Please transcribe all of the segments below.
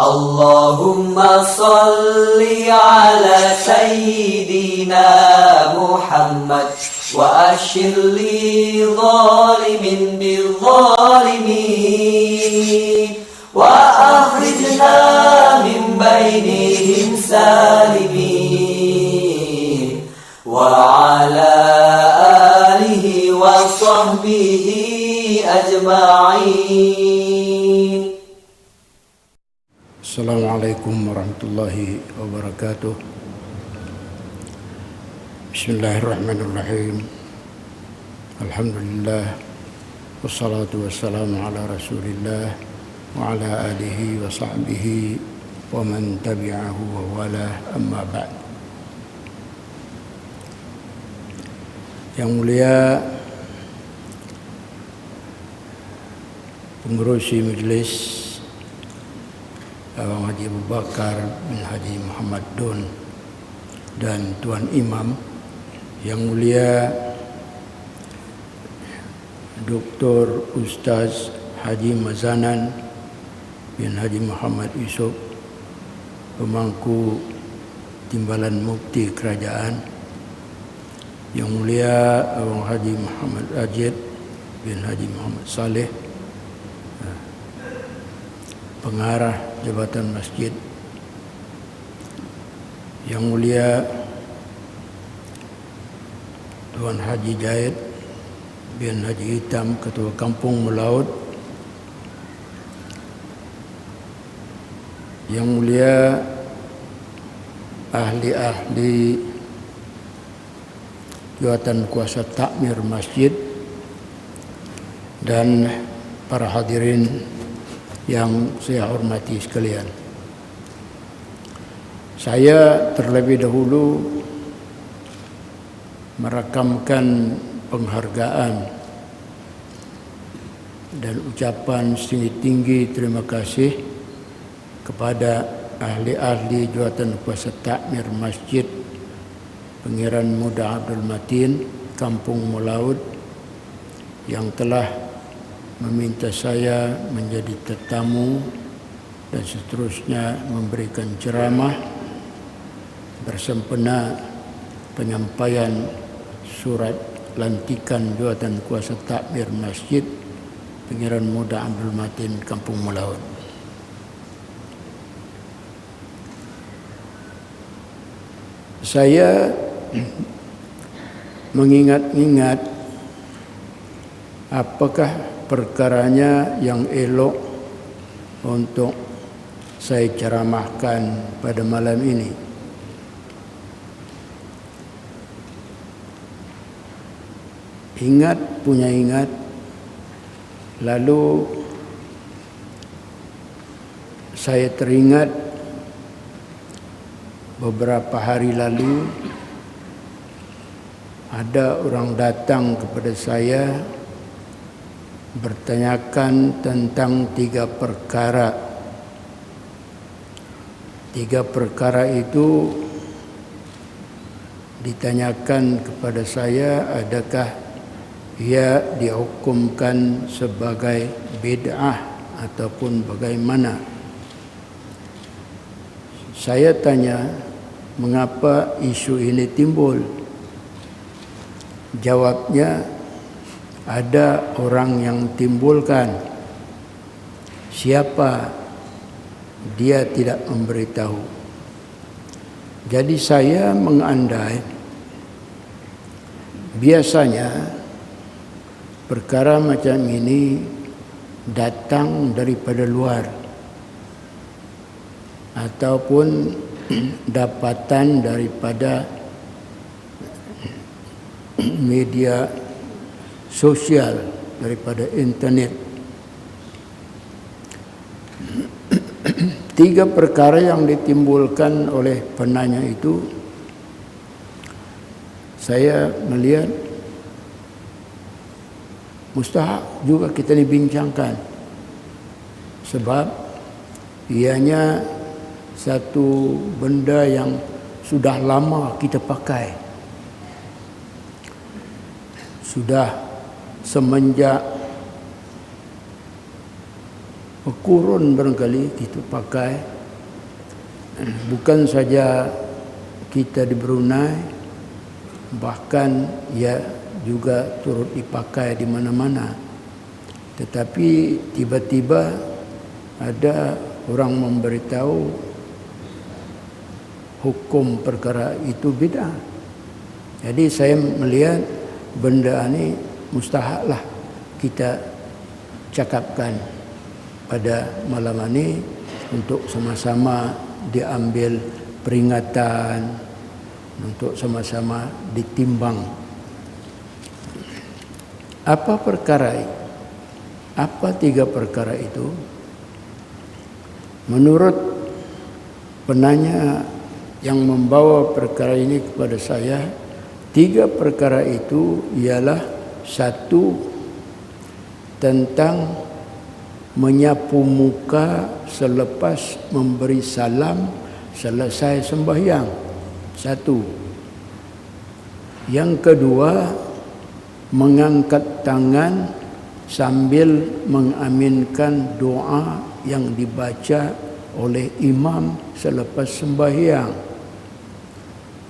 Allahumma salli ala sayyidina Muhammad wa ashir li zalimin bil zalimin wa akhrijna min bainihim salimin wa ala alihi wa sahbihi ajma'in. Assalamualaikum warahmatullahi wabarakatuh. Bismillahirrahmanirrahim. Alhamdulillah. Wassalatu wassalamu ala rasulillah wa ala alihi wa sahbihi wa man tabi'ahu wa wala, amma ba'd. Yang mulia pengurusi majlis Abang Haji Abu Bakar bin Haji Muhammad Don dan Tuan Imam, yang mulia Dr. Ustaz Haji Mazanan bin Haji Muhammad Yusuf, pemangku Timbalan Mufti Kerajaan, yang mulia Abang Haji Muhammad Ajid bin Haji Muhammad Saleh, pengarah Jabatan Masjid, yang mulia Tuan Haji Jahid bin Haji Hitam, Ketua Kampung Melaut, yang mulia ahli-ahli jawatan kuasa takmir masjid, dan para hadirin yang saya hormati sekalian. Saya terlebih dahulu merakamkan penghargaan dan ucapan setinggi-tinggi terima kasih kepada ahli-ahli jawatan kuasa takmir masjid Pangeran Muda Abdul Matin, Kampung Melaut, yang telah meminta saya menjadi tetamu dan seterusnya memberikan ceramah bersempena penyampaian surat lantikan jawatan kuasa takmir masjid Pangeran Muda Abdul Matin, Kampung Melaut. Saya mengingat-ingat apakah perkaranya yang elok untuk saya ceramahkan pada malam ini. Ingat punya ingat, lalu saya teringat beberapa hari lalu ada orang datang kepada saya bertanyakan tentang tiga perkara. Tiga perkara itu ditanyakan kepada saya, adakah ia dihukumkan sebagai bid'ah ataupun bagaimana. Saya tanya, mengapa isu ini timbul? Jawabnya, ada orang yang timbulkan. Siapa? Dia tidak memberitahu. Jadi saya mengandai biasanya perkara macam ini datang daripada luar ataupun dapatan daripada media sosial, daripada internet. Tiga perkara yang ditimbulkan oleh penanya itu, saya melihat mustahak juga kita dibincangkan, sebab ianya satu benda yang sudah lama kita pakai, sudah semenjak kurun barangkali kita pakai, bukan saja kita di Brunei, bahkan ya juga turut dipakai di mana-mana. Tetapi tiba-tiba ada orang memberitahu hukum perkara itu bid'ah. Jadi saya melihat benda ini mustahaklah kita cakapkan pada malam ini untuk sama-sama diambil peringatan, untuk sama-sama ditimbang. Apa perkara itu? Apa 3 perkara itu? Menurut penanya yang membawa perkara ini kepada saya, 3 perkara itu ialah: 1, tentang menyapu muka selepas memberi salam selesai sembahyang. 1. Yang kedua, mengangkat tangan sambil mengaminkan doa yang dibaca oleh imam selepas sembahyang.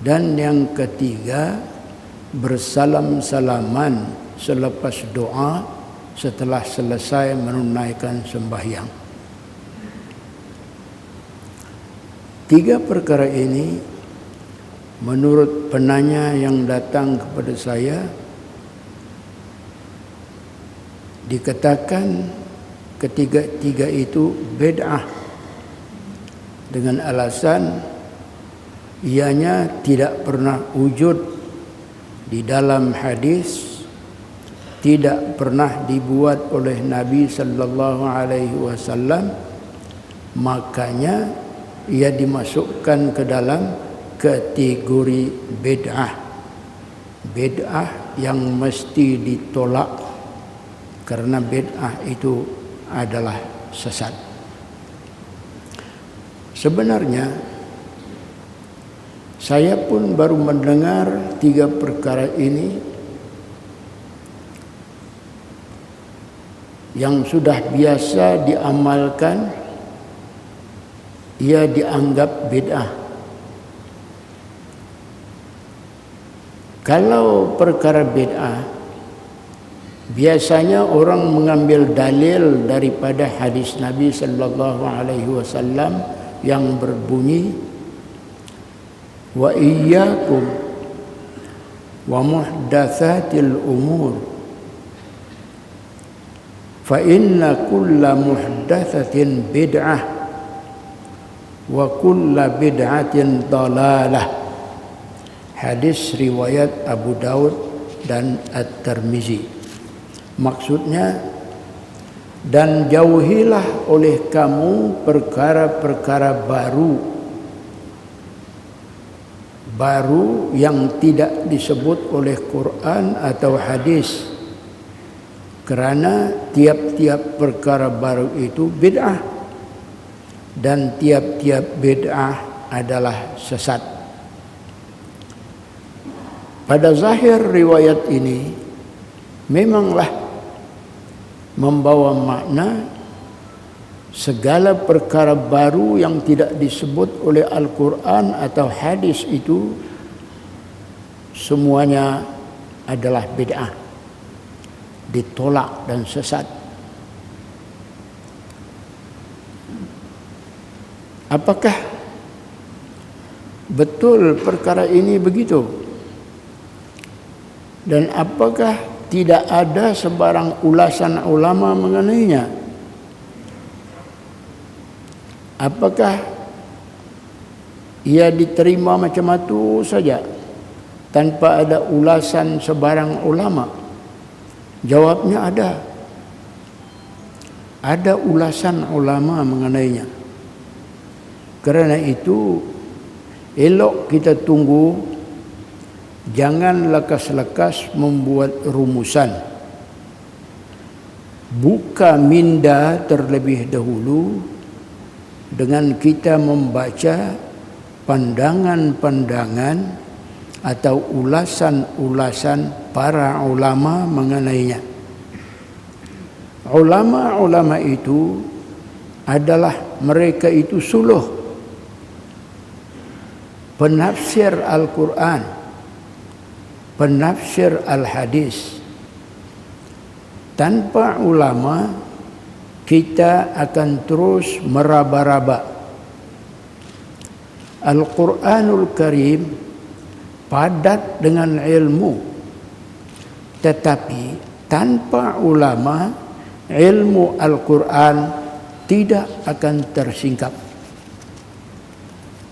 Dan yang ketiga, bersalam-salaman selepas doa setelah selesai menunaikan sembahyang. 3 perkara ini menurut penanya yang datang kepada saya dikatakan ketiga-tiga itu bid'ah dengan alasan ianya tidak pernah wujud di dalam hadis, tidak pernah dibuat oleh Nabi sallallahu alaihi wasallam, makanya ia dimasukkan ke dalam kategori bid'ah. Bid'ah yang mesti ditolak karena bid'ah itu adalah sesat. Sebenarnya saya pun baru mendengar 3 perkara ini yang sudah biasa diamalkan, ia dianggap bid'ah. Kalau perkara bid'ah, biasanya orang mengambil dalil daripada hadis Nabi sallallahu alaihi wasallam yang berbunyi, wa iyyakum wa muhdatsatil umur fa inna kulla muhdatsatin bid'ah wa kulla bid'atin dalalah. Hadis riwayat Abu Daud dan At-Tirmizi. Maksudnya, dan jauhilah oleh kamu perkara-perkara baru yang tidak disebut oleh Quran atau hadis, kerana tiap-tiap perkara baru itu bid'ah dan tiap-tiap bid'ah adalah sesat. Pada zahir riwayat ini memanglah membawa makna segala perkara baru yang tidak disebut oleh Al-Quran atau hadis itu semuanya adalah bid'ah, ditolak dan sesat. Apakah betul perkara ini begitu? Dan apakah tidak ada sebarang ulasan ulama mengenainya? Apakah ia diterima macam itu saja tanpa ada ulasan sebarang ulama? Jawabnya ada. Ada ulasan ulama mengenainya. Kerana itu elok kita tunggu, jangan lekas-lekas membuat rumusan. Buka minda terlebih dahulu dengan kita membaca pandangan-pandangan atau ulasan-ulasan para ulama mengenainya. Ulama-ulama itu adalah mereka itu suluh penafsir Al-Quran, penafsir Al-Hadis. Tanpa ulama kita akan terus meraba-raba. Al-Quranul Karim padat dengan ilmu, tetapi tanpa ulama ilmu Al-Quran tidak akan tersingkap.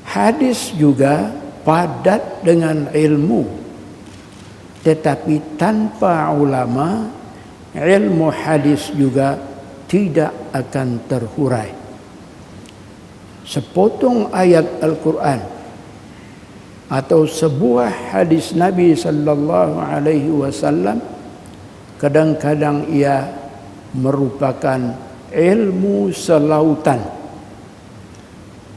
Hadis juga padat dengan ilmu, tetapi tanpa ulama ilmu hadis juga tidak akan terhurai. Sepotong ayat Al-Quran atau sebuah hadis Nabi sallallahu alaihi wasallam kadang-kadang ia merupakan ilmu selautan.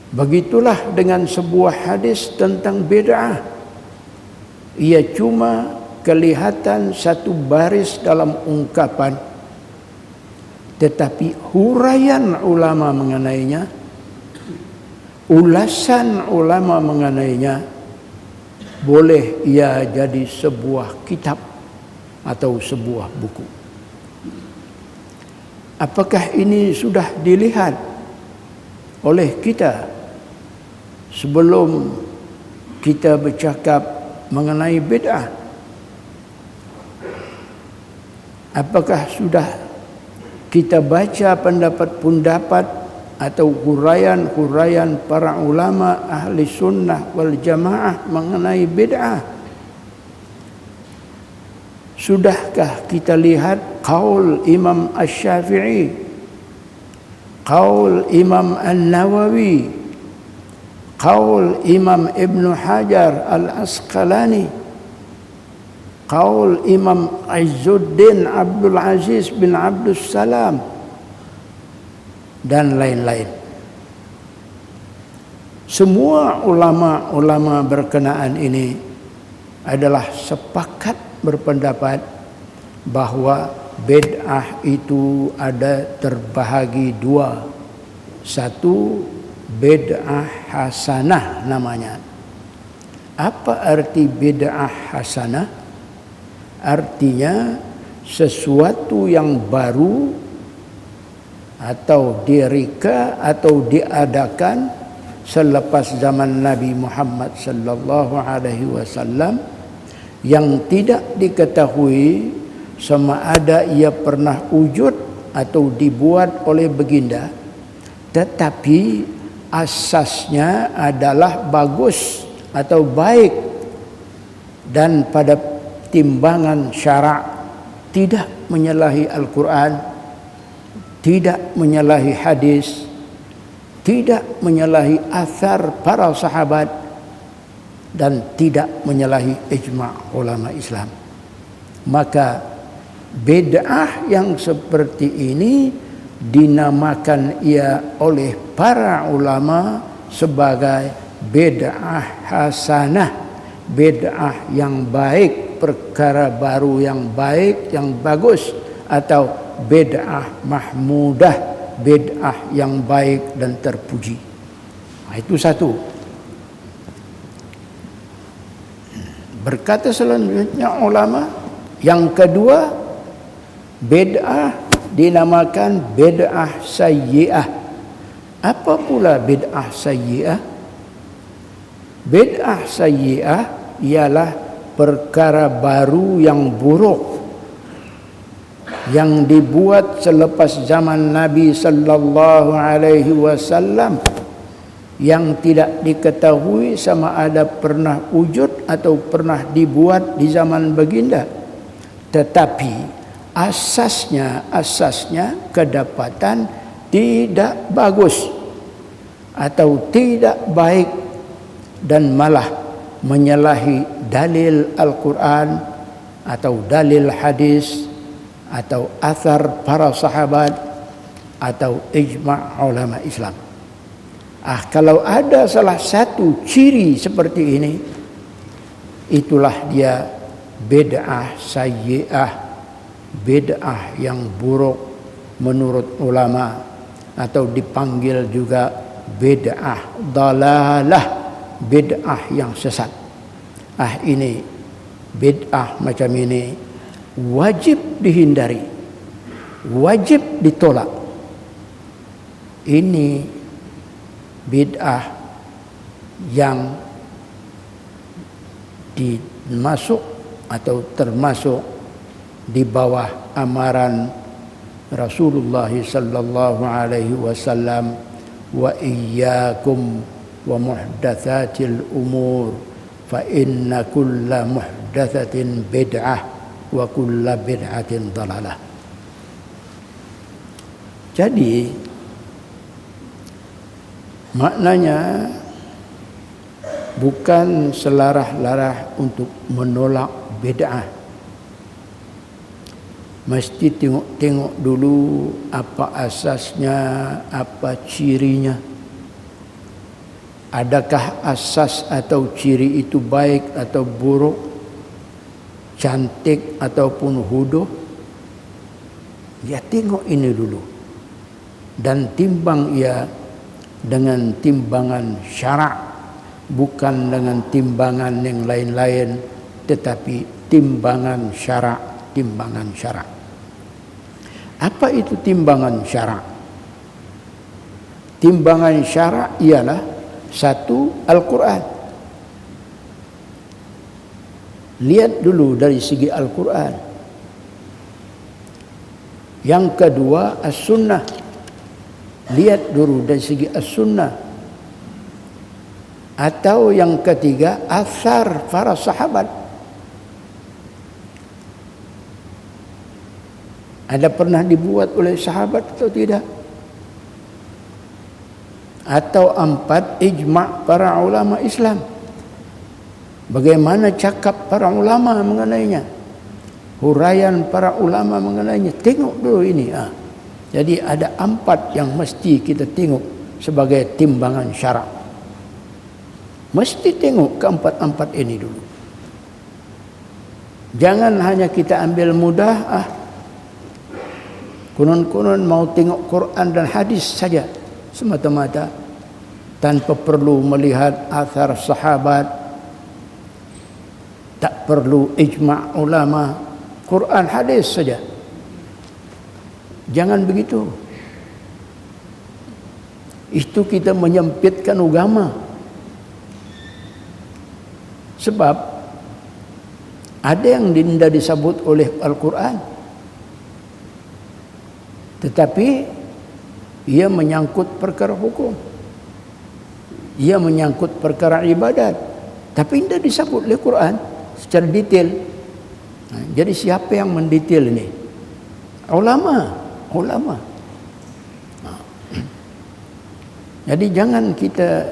Begitulah dengan sebuah hadis tentang bid'ah. Ia cuma kelihatan satu baris dalam ungkapan, tetapi huraian ulama mengenainya, ulasan ulama mengenainya, boleh ia jadi sebuah kitab atau sebuah buku. Apakah ini sudah dilihat oleh kita sebelum kita bercakap mengenai bid'ah? Apakah sudah kita baca pendapat-pendapat atau huraian-huraian para ulama ahli sunnah wal jamaah mengenai bid'ah? Sudahkah kita lihat qaul Imam Asy-Syafi'i, qaul Imam An-Nawawi, qaul Imam Ibn Hajar Al-Asqalani, qaul Imam Izzuddin Abdul Aziz bin Abdus Salam, dan lain-lain. Semua ulama-ulama berkenaan ini adalah sepakat berpendapat bahwa bid'ah itu ada terbahagi dua. Satu, bid'ah hasanah namanya. Apa arti bid'ah hasanah? Artinya sesuatu yang baru atau direka atau diadakan selepas zaman Nabi Muhammad sallallahu alaihi wasallam yang tidak diketahui sama ada ia pernah wujud atau dibuat oleh baginda, tetapi asasnya adalah bagus atau baik dan pada timbangan syarak tidak menyalahi Al-Quran, tidak menyalahi hadis, tidak menyalahi athar para sahabat, dan tidak menyalahi ijma' ulama Islam. Maka bid'ah yang seperti ini dinamakan ia oleh para ulama sebagai bid'ah hasanah, bid'ah yang baik, perkara baru yang baik, yang bagus, atau bid'ah mahmudah, bid'ah yang baik dan terpuji. Nah, itu satu. Berkata selanjutnya ulama, yang kedua, bid'ah dinamakan bid'ah sayyi'ah. Apa pula bid'ah sayyi'ah? Bid'ah sayyi'ah ialah perkara baru yang buruk yang dibuat selepas zaman Nabi sallallahu alaihi wasallam, yang tidak diketahui sama ada pernah wujud atau pernah dibuat di zaman baginda, tetapi asasnya kedapatan tidak bagus atau tidak baik dan malah menyalahi dalil Al-Quran atau dalil hadis atau athar para sahabat atau ijma' ulama Islam. Kalau ada salah satu ciri seperti ini, itulah dia bid'ah sayyi'ah, bid'ah yang buruk menurut ulama, atau dipanggil juga bid'ah dalalah, bid'ah yang sesat. Ini bid'ah macam ini wajib dihindari, wajib ditolak. Ini bid'ah yang dimasuk atau termasuk di bawah amaran Rasulullah sallallahu alaihi wasallam, wa iyyakum wa muhdatsatil umur fa inna kulla muhdatsatin bid'ah wa kulla bid'atin dalalah. Jadi maknanya bukan selarah-larah untuk menolak bid'ah. Mesti tengok dulu apa asasnya, apa cirinya. Adakah asas atau ciri itu baik atau buruk, cantik ataupun huduh? Ya tengok ini dulu. Dan timbang ia dengan timbangan syarak, bukan dengan timbangan yang lain-lain, tetapi timbangan syarak, timbangan syarak. Apa itu timbangan syarak? Timbangan syarak ialah satu, Al-Quran. Lihat dulu dari segi Al-Quran. Yang kedua, As-Sunnah. Lihat dulu dari segi As-Sunnah. Atau yang ketiga, athar para sahabat. Ada pernah dibuat oleh sahabat atau tidak? Atau empat, ijma' para ulama Islam. Bagaimana cakap para ulama mengenainya? Huraian para ulama mengenainya. Tengok dulu ini. Jadi ada empat yang mesti kita tengok sebagai timbangan syarak. Mesti tengok keempat-empat ini dulu. Jangan hanya kita ambil mudah, konon-konon mau tengok Quran dan hadis saja semata-mata, tanpa perlu melihat athar sahabat, tak perlu ijma' ulama, Quran hadis saja. Jangan begitu. Itu kita menyempitkan agama. Sebab ada yang tidak disebut oleh Al-Quran, tetapi ia menyangkut perkara hukum, ia menyangkut perkara ibadat, tapi tidak disebut oleh Quran secara detail. Jadi siapa yang mendetail ini? Ulama. Jadi jangan kita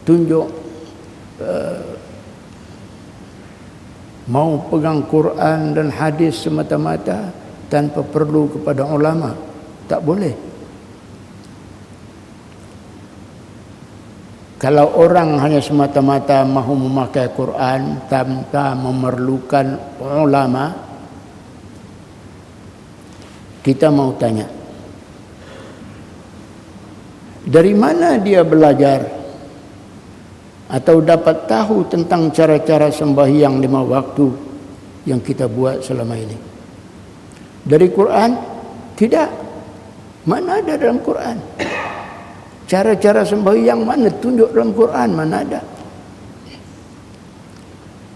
tunjuk mau pegang Quran dan hadis semata-mata tanpa perlu kepada ulama. Tak boleh. Kalau orang hanya semata-mata mahu memakai Quran tanpa memerlukan ulama, kita mau tanya, dari mana dia belajar atau dapat tahu tentang cara-cara sembahyang 5 waktu yang kita buat selama ini? Dari Quran? Tidak. Mana ada dalam Quran? Cara-cara sembahyang mana tunjuk dalam Quran? Mana ada?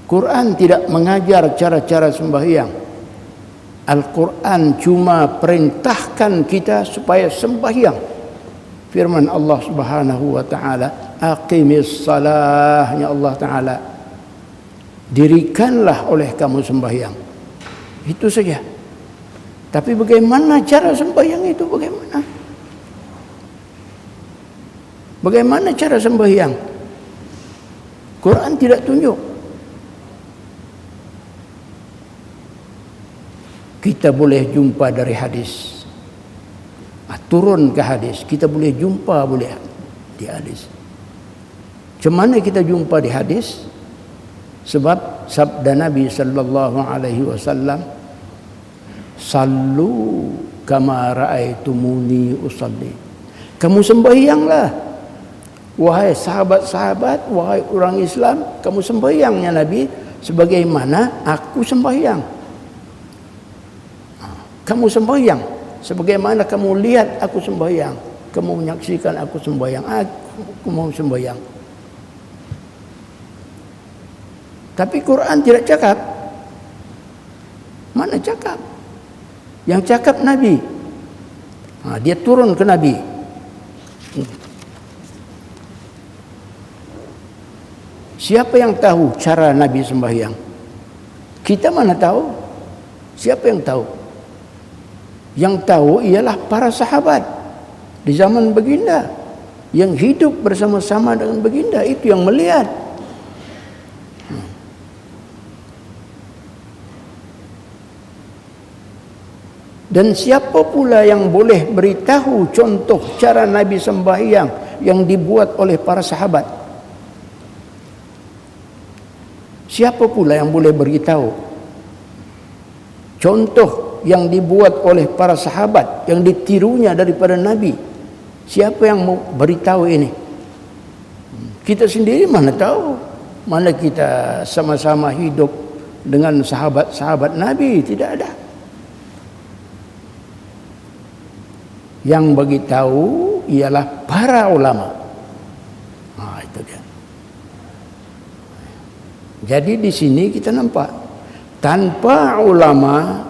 Quran tidak mengajar cara-cara sembahyang. Al-Quran cuma perintahkan kita supaya sembahyang. Firman Allah Subhanahu wa taala, aqimis salahnya Allah taala, dirikanlah oleh kamu sembahyang. Itu saja. Tapi bagaimana cara sembahyang itu? Bagaimana cara sembahyang? Quran tidak tunjuk. Kita boleh jumpa dari hadis. Turun ke hadis. Kita boleh jumpa di hadis. Macam mana kita jumpa di hadis? Sebab sabda Nabi sallallahu alaihi wasallam, sallu kama ra'aitumuni usalli. Kamu sembahyanglah. Wahai sahabat-sahabat, wahai orang Islam, kamu sembahyangnya Nabi sebagaimana aku sembahyang. Kamu sembahyang sebagaimana kamu lihat aku sembahyang. Kamu menyaksikan aku sembahyang. Aku mau sembahyang. Tapi Quran tidak cakap. Mana cakap? Yang cakap Nabi. Dia turun ke Nabi. Siapa yang tahu cara Nabi sembahyang? Kita mana tahu? Siapa yang tahu? Yang tahu ialah para sahabat di zaman baginda yang hidup bersama-sama dengan baginda, itu yang melihat. Dan siapa pula yang boleh beritahu contoh cara Nabi sembahyang yang dibuat oleh para sahabat? Siapa pula yang boleh beritahu contoh yang dibuat oleh para sahabat yang ditirunya daripada Nabi? Siapa yang mau beritahu ini? Kita sendiri mana tahu? Mana kita sama-sama hidup dengan sahabat-sahabat Nabi? Tidak ada. Yang beritahu ialah para ulama. Itu dia. Jadi di sini kita nampak, tanpa ulama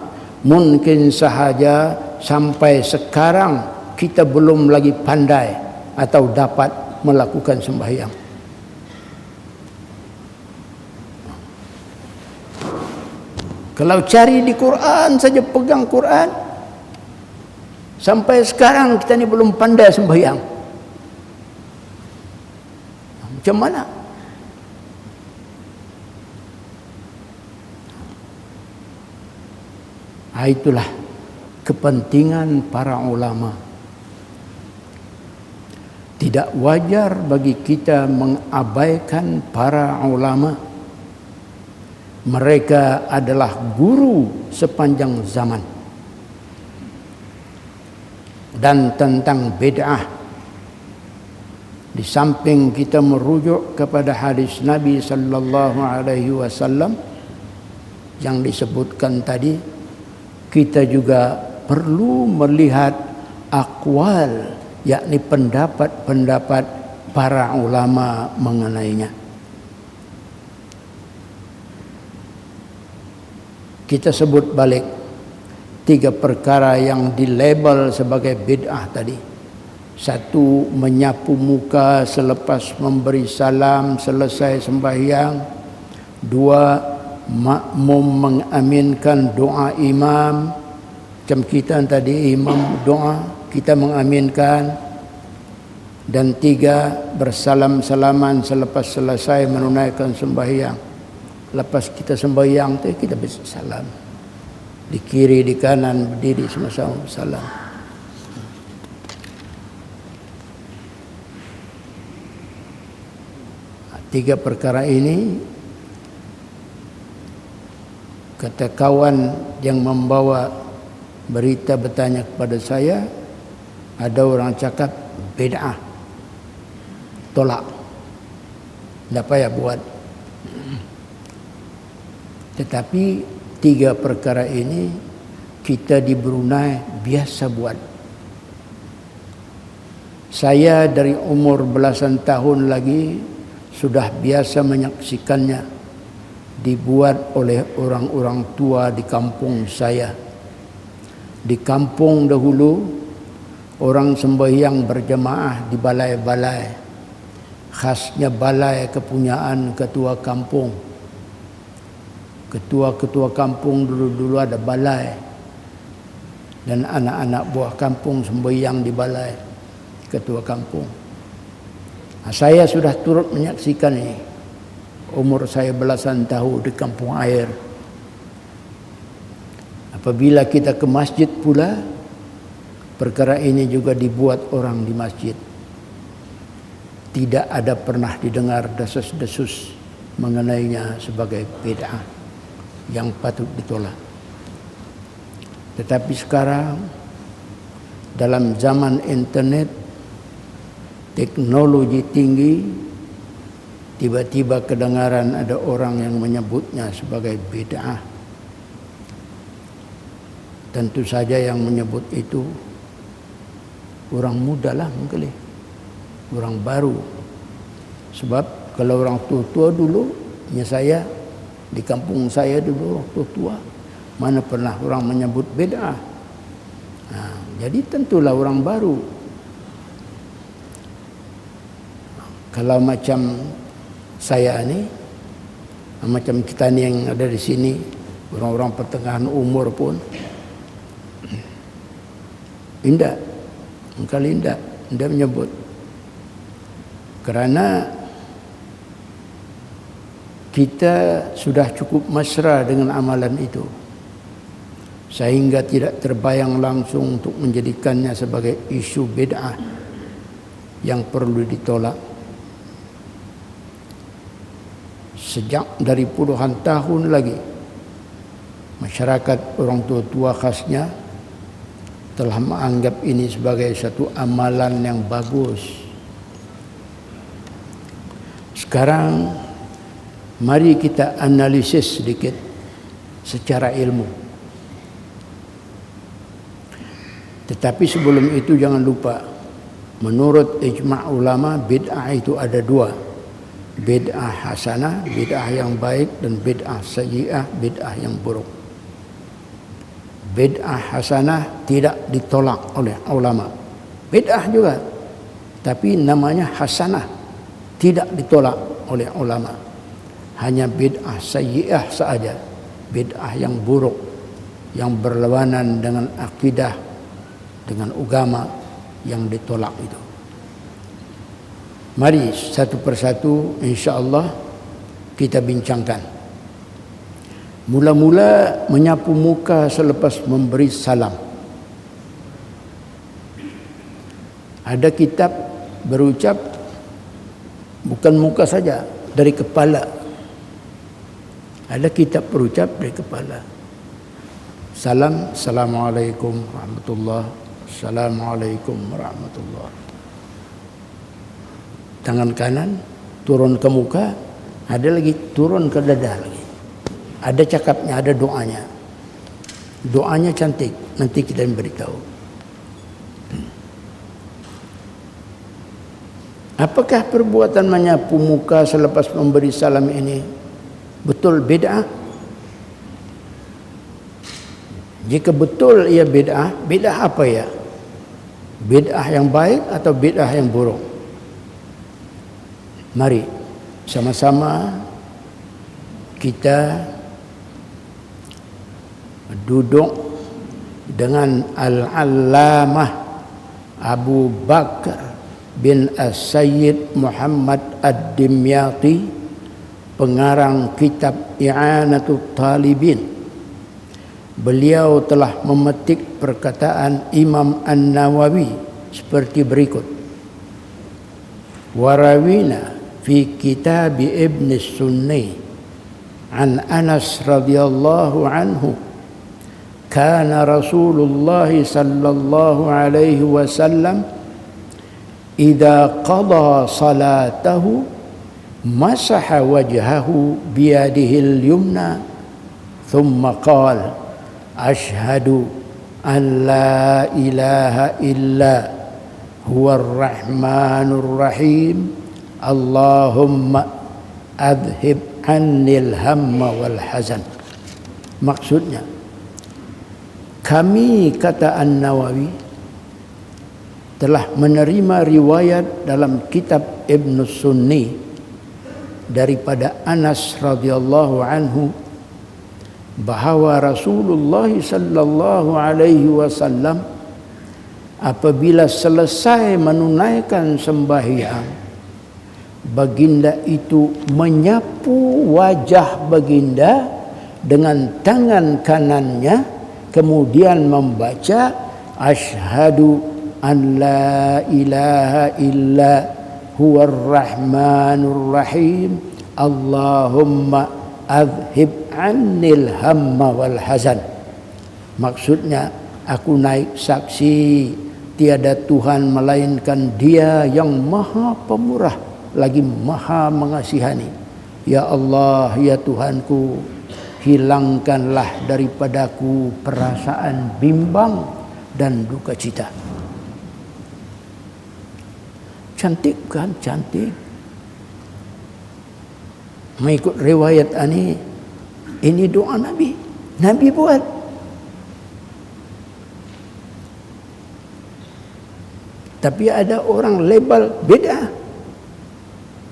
mungkin sahaja sampai sekarang kita belum lagi pandai atau dapat melakukan sembahyang. Kalau cari di Quran saja, pegang Quran, sampai sekarang kita ni belum pandai sembahyang. Macam mana? Itulah kepentingan para ulama. Tidak wajar bagi kita mengabaikan para ulama. Mereka adalah guru sepanjang zaman. Dan tentang bid'ah, di samping kita merujuk kepada hadis Nabi sallallahu alaihi wasallam yang disebutkan tadi, kita juga perlu melihat aqwal, yakni pendapat-pendapat para ulama mengenainya. Kita sebut balik 3 perkara yang dilabel sebagai bid'ah tadi. 1, menyapu muka selepas memberi salam selesai sembahyang. 2, makmum mengaminkan doa imam. Macam kita tadi, imam doa, kita mengaminkan. Dan 3, bersalam-salaman selepas selesai menunaikan sembahyang. Lepas kita sembahyang tu, kita bersalam. Di kiri, di kanan, berdiri sama-sama bersalam. Tiga perkara ini, kata kawan yang membawa berita bertanya kepada saya, ada orang cakap bid'ah, tolak, tak payah buat. Tetapi 3 perkara ini kita di Brunei biasa buat. Saya dari umur belasan tahun lagi sudah biasa menyaksikannya dibuat oleh orang-orang tua di kampung saya. Di kampung dahulu, orang sembahyang berjemaah di balai-balai. Khasnya balai kepunyaan ketua kampung. Ketua-ketua kampung dulu-dulu ada balai. Dan anak-anak buah kampung sembahyang di balai ketua kampung. Saya sudah turut menyaksikan ini. Umur saya belasan tahun di kampung air. Apabila kita ke masjid pula, perkara ini juga dibuat orang di masjid. Tidak ada pernah didengar desas-desus mengenainya sebagai bid'ah yang patut ditolak. Tetapi sekarang dalam zaman internet, teknologi tinggi, tiba-tiba kedengaran ada orang yang menyebutnya sebagai bid'ah. Tentu saja yang menyebut itu orang muda lah mungkin, orang baru. Sebab kalau orang tua-tua dulu, saya di kampung saya dulu orang tua-tua, mana pernah orang menyebut bid'ah. Jadi tentulah orang baru. Kalau macam saya ni, macam kita ni yang ada di sini, orang-orang pertengahan umur pun, indah, kali indah menyebut. Kerana kita sudah cukup mesra dengan amalan itu, sehingga tidak terbayang langsung untuk menjadikannya sebagai isu bid'ah yang perlu ditolak. Sejak dari puluhan tahun lagi, masyarakat orang tua-tua khasnya telah menganggap ini sebagai satu amalan yang bagus. Sekarang mari kita analisis sedikit secara ilmu. Tetapi sebelum itu jangan lupa, menurut ijma' ulama, bid'ah itu ada dua. Bid'ah hasanah, bid'ah yang baik, dan bid'ah sayyi'ah, bid'ah yang buruk. Bid'ah hasanah tidak ditolak oleh ulama. Bid'ah juga, tapi namanya hasanah, tidak ditolak oleh ulama. Hanya bid'ah sayyi'ah saja, bid'ah yang buruk, yang berlawanan dengan akidah, dengan agama, yang ditolak itu. Mari satu persatu insya-Allah kita bincangkan. Mula-mula menyapu muka selepas memberi salam. Ada kitab berucap bukan muka saja, dari kepala. Ada kitab berucap dari kepala. Salam, Assalamualaikum warahmatullahi wabarakatuh. Assalamualaikum warahmatullahi. Tangan kanan turun ke muka, ada lagi turun ke dada lagi. Ada cakapnya, ada doanya. Doanya cantik, nanti kita beritahu. Apakah perbuatan menyapu muka selepas memberi salam ini betul bid'ah? Jika betul ia bid'ah, bid'ah apa ya? Bid'ah yang baik atau bid'ah yang buruk? Mari sama-sama kita duduk dengan Al-Allamah Abu Bakar bin As-Sayyid Muhammad Ad-Dimyati, pengarang kitab I'anatut Talibin. Beliau telah memetik perkataan Imam An-Nawawi seperti berikut. Warawina fi kitab Ibn Sunni an Anas radhiyallahu anhu kana Rasulullah sallallahu alaihi wasallam idza qada salatahu masaha wajhahu biyadihi al-yumna thumma qala ashhadu an la ilaha illa huwa ar-rahmanur rahim Allahumma adhib annil hamma wal hazan. Maksudnya, kami, kata An-Nawawi, telah menerima riwayat dalam kitab Ibn Sunni daripada Anas radhiyallahu anhu bahawa Rasulullah sallallahu alaihi wasallam apabila selesai menunaikan sembahyang, baginda itu menyapu wajah baginda dengan tangan kanannya, kemudian membaca asyhadu an la ilaha illa huwar rahmanur rahim Allahumma adhib annil hamma wal hazan. Maksudnya, aku naik saksi tiada Tuhan melainkan Dia yang Maha Pemurah lagi Maha Mengasihani. Ya Allah, ya Tuhanku, hilangkanlah daripadaku perasaan bimbang dan duka cita. Cantik kan? Cantik. Mengikut riwayat ini doa Nabi. Nabi buat. Tapi ada orang label bid'ah.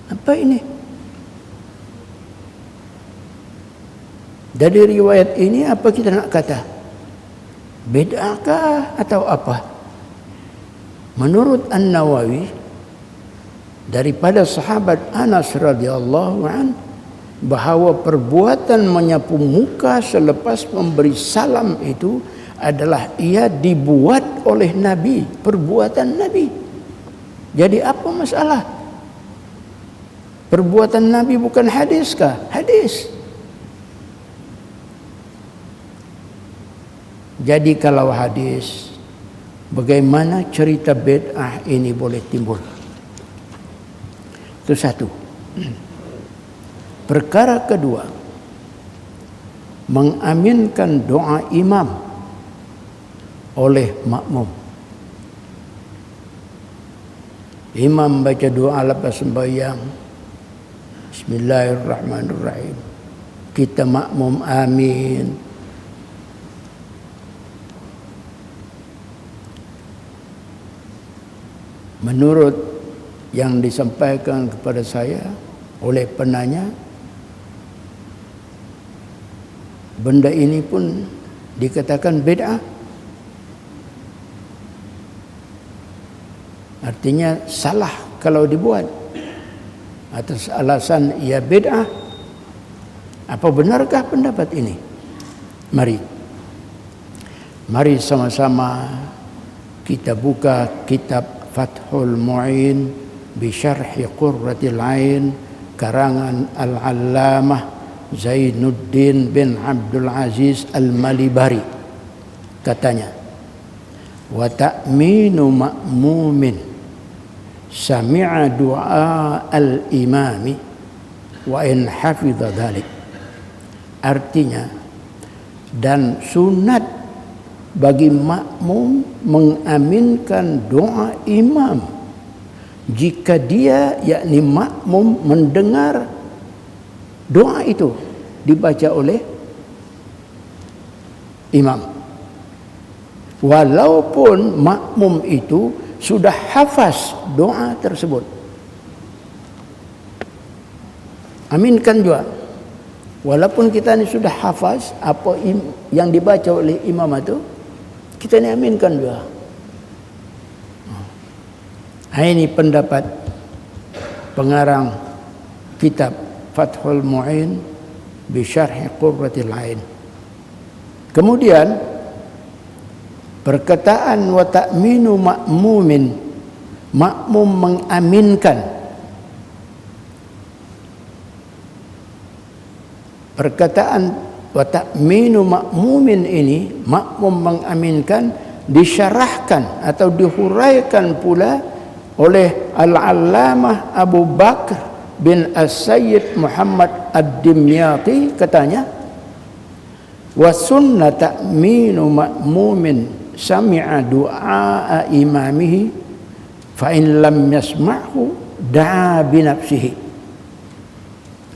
Apa ini? Dari riwayat ini apa kita nak kata? Bid'ahkah atau apa? Menurut An-Nawawi, daripada sahabat Anas radhiyallahu an, bahawa perbuatan menyapu muka selepas memberi salam itu adalah ia dibuat oleh Nabi, perbuatan Nabi. Jadi apa masalah? Perbuatan Nabi bukan hadis kah? Hadis. Jadi kalau hadis, bagaimana cerita bid'ah ini boleh timbul? Itu satu. Perkara kedua, mengaminkan doa imam oleh makmum. Imam baca doa lepas sembahyang, Bismillahirrahmanirrahim. Kita makmum amin. Menurut yang disampaikan kepada saya oleh penanya, benda ini pun dikatakan bid'ah. Artinya salah kalau dibuat atas alasan ia bid'ah. Apa benarkah pendapat ini? Mari sama-sama kita buka kitab Fathul Mu'in bi Syarhi Qurratil Ain karangan Al-Allamah Zainuddin bin Abdul Aziz Al-Malibari. Katanya, wa ta'minu ma'mumin sami'a du'a al-imami wa in hafidha dhalik. Artinya, dan sunat bagi makmum mengaminkan doa imam jika dia, yakni makmum, mendengar doa itu dibaca oleh imam, walaupun makmum itu sudah hafaz doa tersebut. Aminkan juga, walaupun kita ni sudah hafaz apa yang dibaca oleh imam itu, kita ni aminkan juga. Ini pendapat pengarang kitab Fathul Mu'in bi Syarhi Qurratil Ain. Kemudian perkataan wa ta'minu ma'mumin, makmum mengaminkan. Perkataan wa ta'minu ma'mumin ini, makmum mengaminkan, disyarahkan atau dihuraikan pula oleh Al-Allamah Abu Bakr bin As-Sayyid Muhammad Ad-Dimyati. Katanya, wa sunnah ta'minu ma'mumin sami'a du'a imamihi fa in lam yasma'hu da'a binafsihi.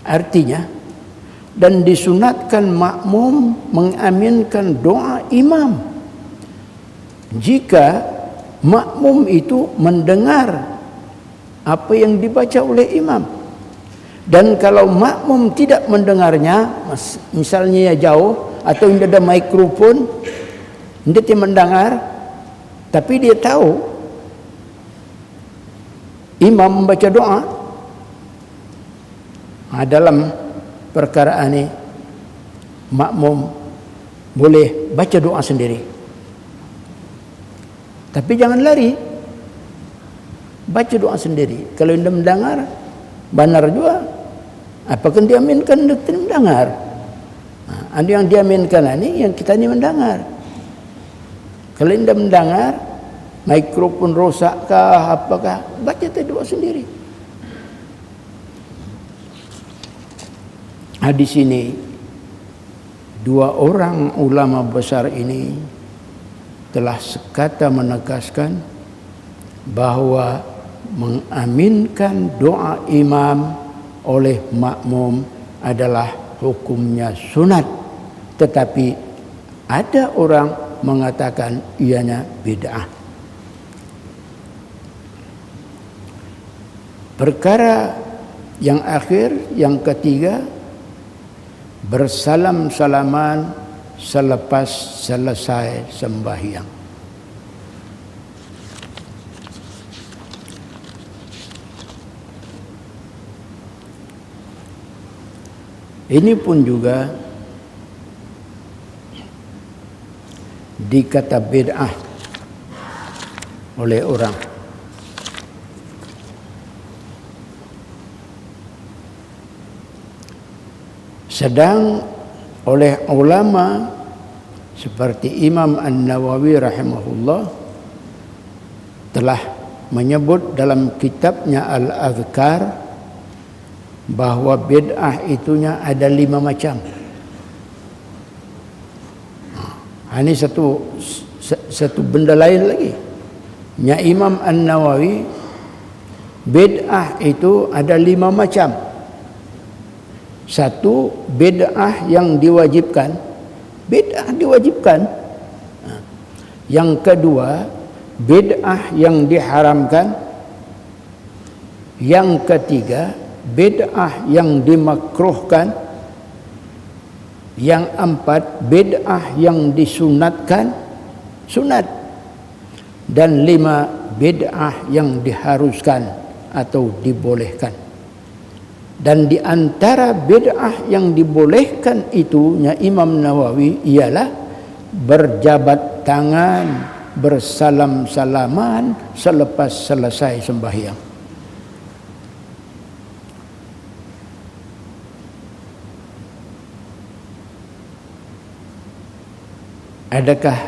Artinya, dan disunatkan makmum mengaminkan doa imam jika makmum itu mendengar apa yang dibaca oleh imam. Dan kalau makmum tidak mendengarnya, misalnya jauh atau tidak ada mikrofon, dia tidak mendengar, tapi dia tahu imam membaca doa, dalam perkara ini makmum boleh baca doa sendiri, tapi jangan lari, baca doa sendiri. Kalau dia mendengar, benar juga. Apakah dia aminkan dia tidak mendengar? Ada yang diaminkan ini, yang kita ini mendengar. Kalau dia mendengar, mikrofon rosakkah, apakah, baca doa sendiri. Di sini dua orang ulama besar ini telah sekata menegaskan bahwa mengaminkan doa imam oleh makmum adalah hukumnya sunat, tetapi ada orang mengatakan ianya bid'ah. Perkara yang akhir, yang ketiga, bersalam-salaman selepas selesai sembahyang. Ini pun juga dikata bid'ah oleh orang. Sedang oleh ulama seperti Imam An-Nawawi rahimahullah telah menyebut dalam kitabnya Al-Adhkar bahwa bid'ah itunya ada 5 macam. Ini satu benda lain lagi. Nya Imam An-Nawawi, bid'ah itu ada 5 macam. Satu, bid'ah yang diwajibkan. Bid'ah diwajibkan. Yang kedua, bid'ah yang diharamkan. Yang ketiga, bid'ah yang dimakruhkan. Yang empat, bid'ah yang disunatkan, sunat. Dan 5, bid'ah yang diharuskan atau dibolehkan. Dan di antara bid'ah yang dibolehkan itunya Imam Nawawi ialah berjabat tangan, bersalam-salaman selepas selesai sembahyang. Adakah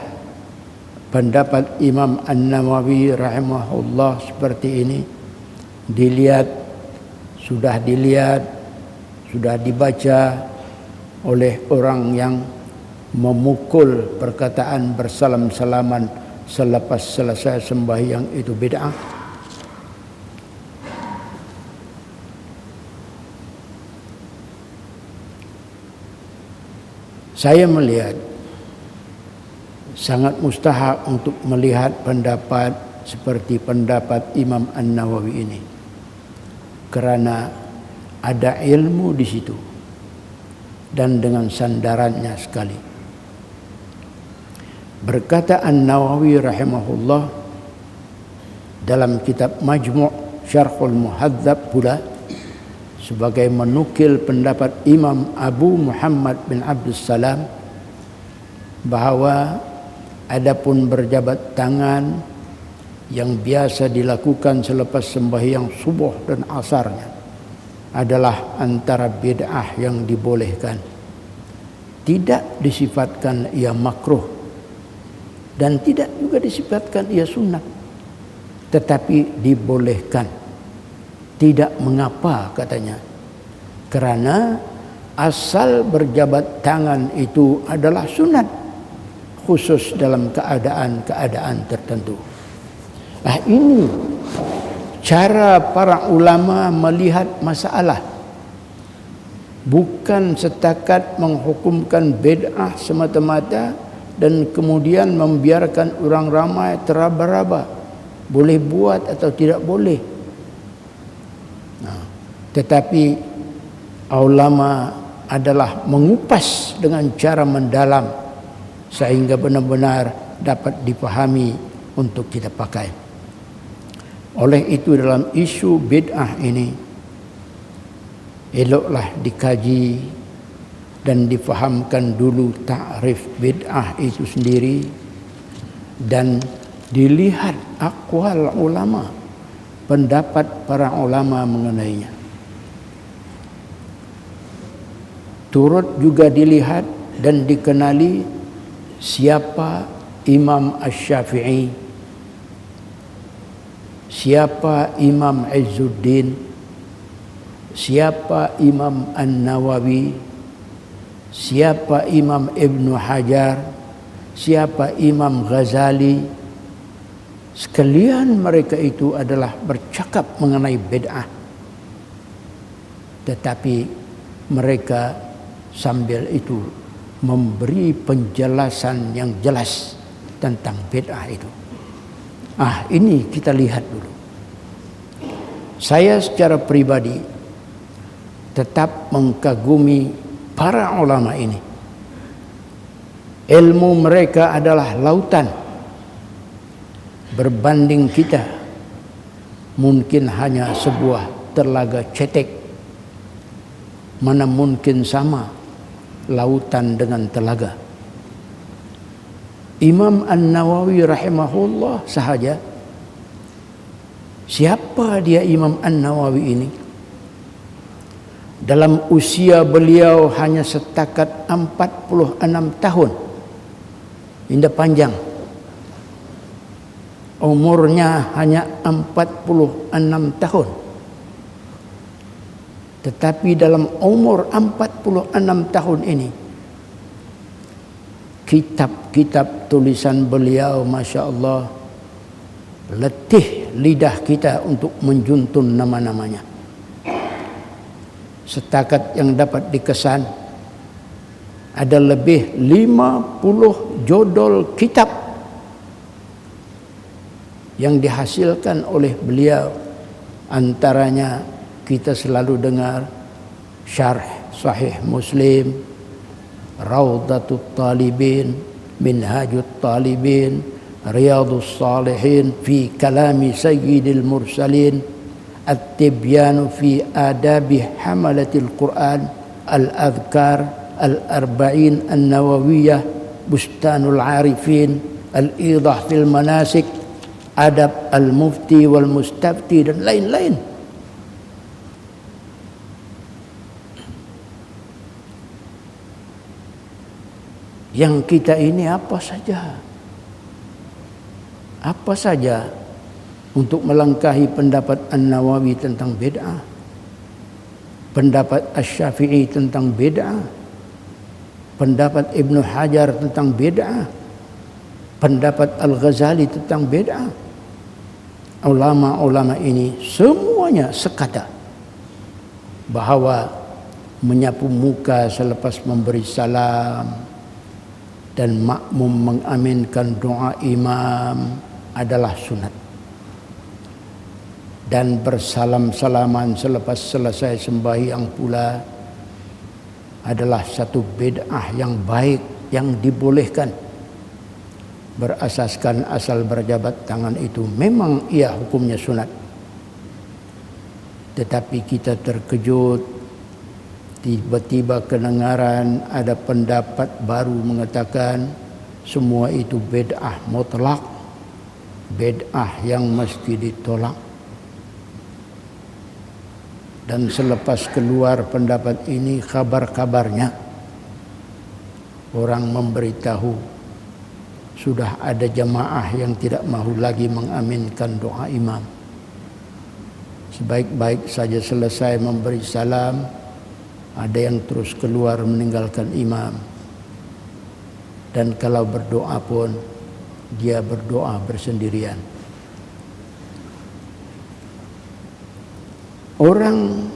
pendapat Imam An-Nawawi rahimahullah seperti ini? Sudah dilihat, sudah dibaca oleh orang yang memukul perkataan bersalam-salaman selepas selesai sembahyang itu bid'ah. Saya melihat sangat mustahak untuk melihat pendapat seperti pendapat Imam An-Nawawi ini, kerana ada ilmu di situ dan dengan sandarannya sekali. Berkata An-Nawawi rahimahullah dalam kitab Majmu' Syarhul Muhadzab pula, sebagai menukil pendapat Imam Abu Muhammad bin Abdus Salam, bahawa adapun berjabat tangan yang biasa dilakukan selepas sembahyang subuh dan asarnya adalah antara bid'ah yang dibolehkan. Tidak disifatkan ia makruh dan tidak juga disifatkan ia sunnah, tetapi dibolehkan. Tidak mengapa katanya, kerana asal berjabat tangan itu adalah sunat, khusus dalam keadaan-keadaan tertentu. Ini cara para ulama melihat masalah, bukan setakat menghukumkan bid'ah semata-mata dan kemudian membiarkan orang ramai teraba-raba boleh buat atau tidak boleh. Tetapi ulama adalah mengupas dengan cara mendalam sehingga benar-benar dapat dipahami untuk kita pakai. Oleh itu dalam isu bid'ah ini eloklah dikaji dan difahamkan dulu takrif bid'ah itu sendiri dan dilihat aqwal ulama, pendapat para ulama mengenainya. Turut juga dilihat dan dikenali siapa Imam Asy-Syafi'i siapa Imam Izzuddin, siapa Imam An-Nawawi, siapa Imam Ibn Hajar, siapa Imam Ghazali. Sekalian mereka itu adalah bercakap mengenai bid'ah, tetapi mereka sambil itu memberi penjelasan yang jelas tentang bid'ah itu. Ini kita lihat dulu. Saya secara pribadi tetap mengkagumi para ulama ini. Ilmu mereka adalah lautan. Berbanding kita mungkin hanya sebuah telaga cetek. Mana mungkin sama lautan dengan telaga. Imam An-Nawawi rahimahullah sahaja. Siapa dia Imam An-Nawawi ini? Dalam usia beliau hanya setakat 46 tahun. Indah panjang. Umurnya hanya 46 tahun. Tetapi dalam umur 46 tahun ini, kitab-kitab tulisan beliau, Masya Allah, letih lidah kita untuk menjuntun nama-namanya. Setakat yang dapat dikesan, ada lebih 50 judul kitab yang dihasilkan oleh beliau. Antaranya kita selalu dengar Syarh Sahih Muslim, Raudatul Talibin, Minhajut Talibin, Riyadus Salihin fi Kalami Sayyidil Mursalin, At-Tibyanu fi Adabi Hamalatil Quran, Al-Adhkar, Al-Arba'in An-Nawawiyah, Bustanul Arifin, Al-Idah fil Manasik, Adab Al-Mufti wal Mustafti, dan lain-lain. Yang kita ini apa saja untuk melangkahi pendapat An-Nawawi tentang bid'ah, pendapat Asy-Syafi'i tentang bid'ah, pendapat Ibn Hajar tentang bid'ah, pendapat Al-Ghazali tentang bid'ah. Ulama-ulama ini semuanya sekata bahwa menyapu muka selepas memberi salam dan makmum mengaminkan doa imam adalah sunat. Dan bersalam-salaman selepas selesai sembahyang pula adalah satu bid'ah yang baik yang dibolehkan. Berasaskan asal berjabat tangan itu memang ia hukumnya sunat. Tetapi kita terkejut, tiba-tiba kedengaran ada pendapat baru mengatakan semua itu bid'ah mutlak, bid'ah yang mesti ditolak. Dan selepas keluar pendapat ini, kabar-kabarnya orang memberitahu sudah ada jamaah yang tidak mahu lagi mengaminkan doa imam. Sebaik-baik saja selesai memberi salam, ada yang terus keluar meninggalkan imam. Dan kalau berdoa pun, dia berdoa bersendirian. Orang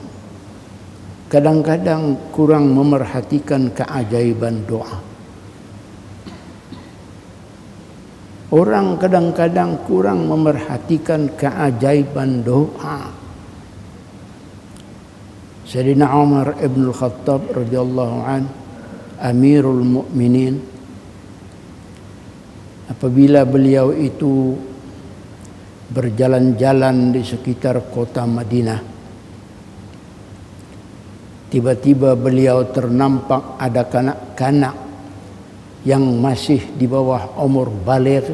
kadang-kadang kurang memerhatikan keajaiban doa. Orang kadang-kadang kurang memerhatikan keajaiban doa. Sayyidina Umar ibn al-Khattab radhiyallahu an, Amirul Mukminin, apabila beliau itu berjalan-jalan di sekitar kota Madinah, tiba-tiba beliau ternampak ada kanak-kanak yang masih di bawah umur baligh.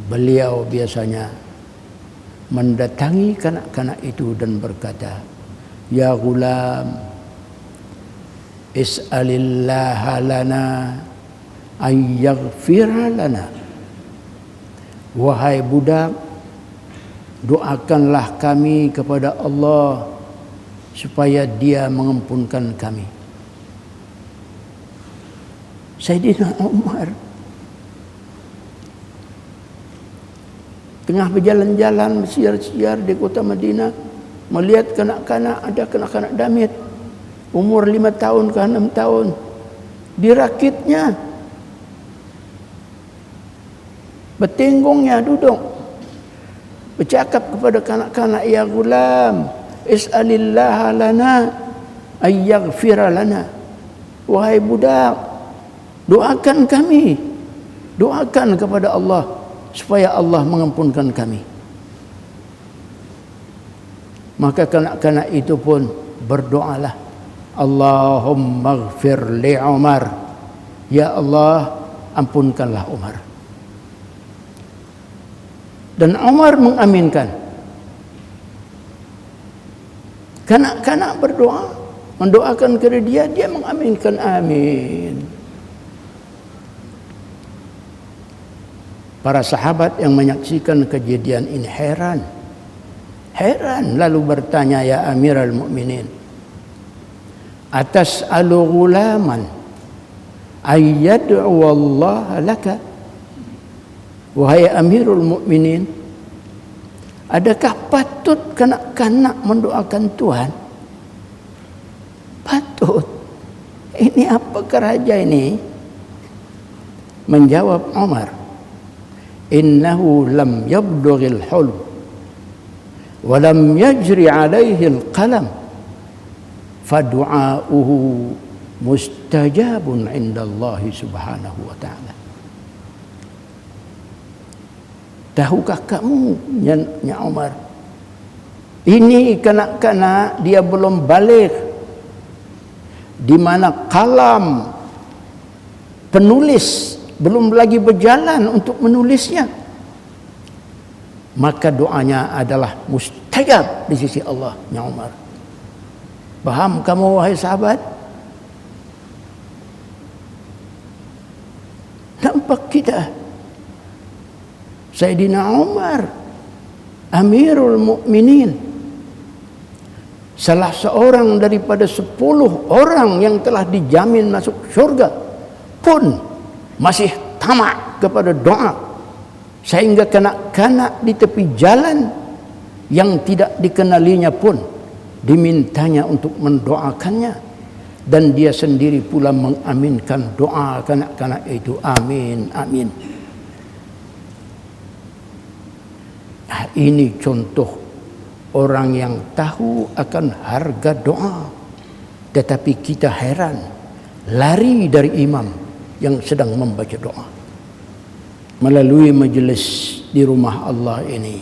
Beliau biasanya mendatangi kanak-kanak itu dan berkata, "Ya ghulam, is'alillaha lana ay yaghfira lana Wahai budak, doakanlah kami kepada Allah supaya Dia mengampunkan kami. Sayyidina Umar tengah berjalan-jalan bersiar-siar di kota Madinah, melihat kanak-kanak, ada kanak-kanak damit umur 5 tahun ke 6 tahun, dirakitnya, bertenggongnya duduk, bercakap kepada kanak-kanak, ya gulam, is'alillah lana ayyaghfira lana. Wahai budak, doakan kami, doakan kepada Allah supaya Allah mengampunkan kami. Maka kanak-kanak itu pun berdoalah, Allahumma ighfir li Umar, ya Allah ampunkanlah Umar. Dan Umar mengaminkan. Kanak-kanak berdoa, mendoakan kepada dia, dia mengaminkan, amin. Para sahabat yang menyaksikan kejadian ini heran, lalu bertanya, ya Amirul Mukminin, atas'alu ghulaman ayyad'u Allah laka? Wahai Amirul Mukminin, adakah patut kanak-kanak mendoakan Tuhan? Patut. Ini apa keraja ini? Menjawab Umar, innahu lam yablughil hulm wa lam yajri alaihi al-qalam fadu'a'uhu mustajabun indallahi subhanahu wa ta'ala. Tahukah kamu, ya Umar, ini kanak-kanak dia belum balik, di mana kalam penulis belum lagi berjalan untuk menulisnya, maka doanya adalah mustajab di sisi Allah, ya Umar. Paham kamu wahai sahabat? Nampak kita Sayyidina Umar Amirul Mukminin, salah seorang daripada 10 orang yang telah dijamin masuk surga, pun masih tamak kepada doa, sehingga kanak-kanak di tepi jalan yang tidak dikenalinya pun dimintanya untuk mendoakannya, dan dia sendiri pula mengaminkan doa kanak-kanak itu, amin, amin. Nah, ini contoh orang yang tahu akan harga doa, tetapi kita heran, lari dari imam yang sedang membaca doa. Melalui majelis di rumah Allah ini,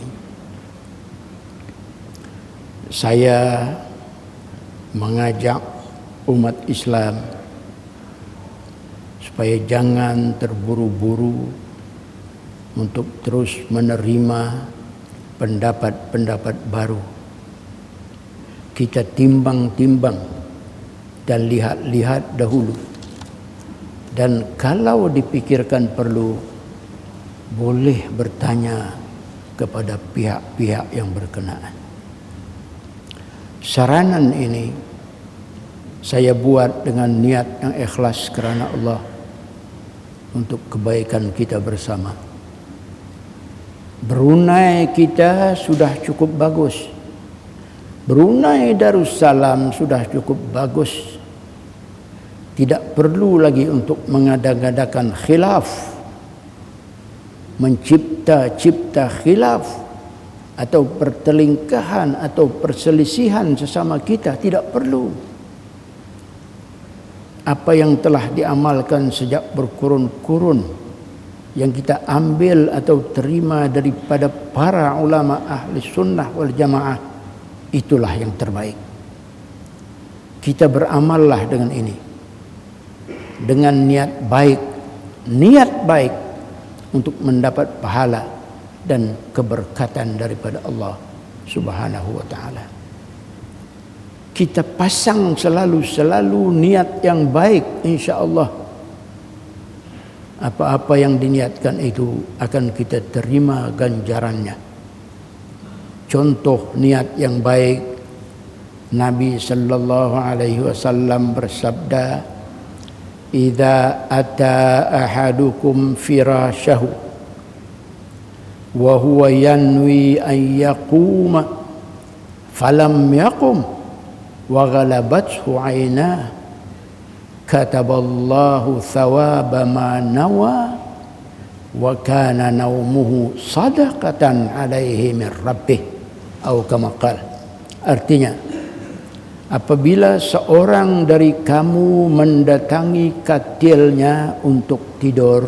saya mengajak umat Islam supaya jangan terburu-buru untuk terus menerima pendapat-pendapat baru. Kita timbang-timbang dan lihat-lihat dahulu, dan kalau dipikirkan perlu, boleh bertanya kepada pihak-pihak yang berkenaan. Saranan ini saya buat dengan niat yang ikhlas kerana Allah, untuk kebaikan kita bersama. Brunei kita sudah cukup bagus, Brunei Darussalam sudah cukup bagus. Tidak perlu lagi untuk mengada-ngadakan khilaf, mencipta-cipta khilaf atau pertelingkahan atau perselisihan sesama kita. Tidak perlu. Apa yang telah diamalkan sejak berkurun-kurun, yang kita ambil atau terima daripada para ulama ahli sunnah wal jamaah, itulah yang terbaik. Kita beramallah dengan ini, dengan niat baik untuk mendapat pahala dan keberkatan daripada Allah Subhanahu wa ta'ala. Kita pasang selalu niat yang baik, insya Allah apa-apa yang diniatkan itu akan kita terima ganjarannya. Contoh niat yang baik, Nabi sallallahu alaihi wasallam bersabda, "Idza ata ahadukum firasyahu wa huwa yanwi an yaquma falam yaqum wa ghalabathu 'ainah kataballahu thawaba ma nawa wa kana naumuhu sadaqatan alaihi min rabbih atau kama qala." Artinya, apabila seorang dari kamu mendatangi katilnya untuk tidur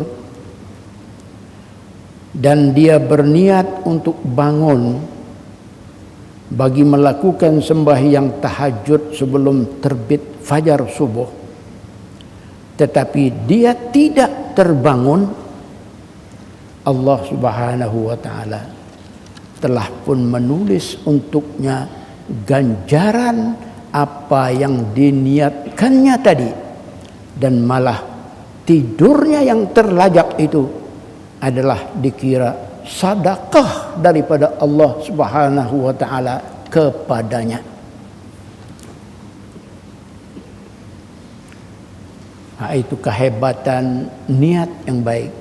dan dia berniat untuk bangun bagi melakukan sembahyang tahajud sebelum terbit fajar subuh, tetapi dia tidak terbangun, Allah Subhanahu wa taala telah pun menulis untuknya ganjaran apa yang diniatkannya tadi, dan malah tidurnya yang terlajak itu adalah dikira sedekah daripada Allah Subhanahu wa taala kepadanya. Itu kehebatan niat yang baik.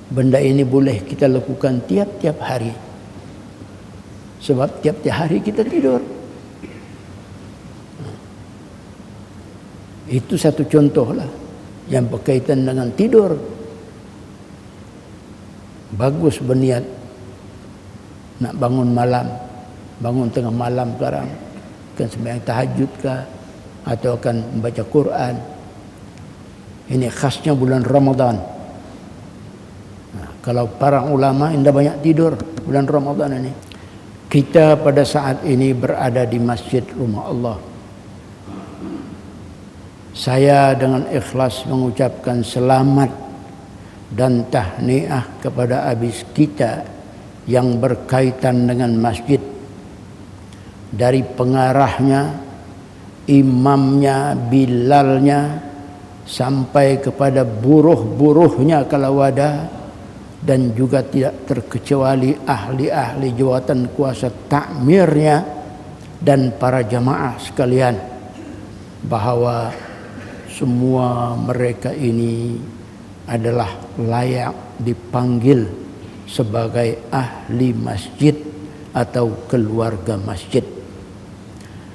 Benda ini boleh kita lakukan tiap-tiap hari. Sebab tiap-tiap hari kita tidur. Itu satu contoh lah yang berkaitan dengan tidur. Bagus berniat nak bangun malam, bangun tengah malam sekarang, akan sembahyang tahajud kah, atau akan membaca Quran. Ini khasnya bulan Ramadan. Kalau para ulama indah banyak tidur bulan Ramadan ini. Kita pada saat ini berada di masjid rumah Allah. Saya dengan ikhlas mengucapkan selamat dan tahniah kepada abis kita yang berkaitan dengan masjid, dari pengarahnya, imamnya, bilalnya, sampai kepada buruh-buruhnya kalau ada, dan juga tidak terkecuali ahli-ahli jawatan kuasa takmirnya dan para jamaah sekalian, bahwa semua mereka ini adalah layak dipanggil sebagai ahli masjid atau keluarga masjid.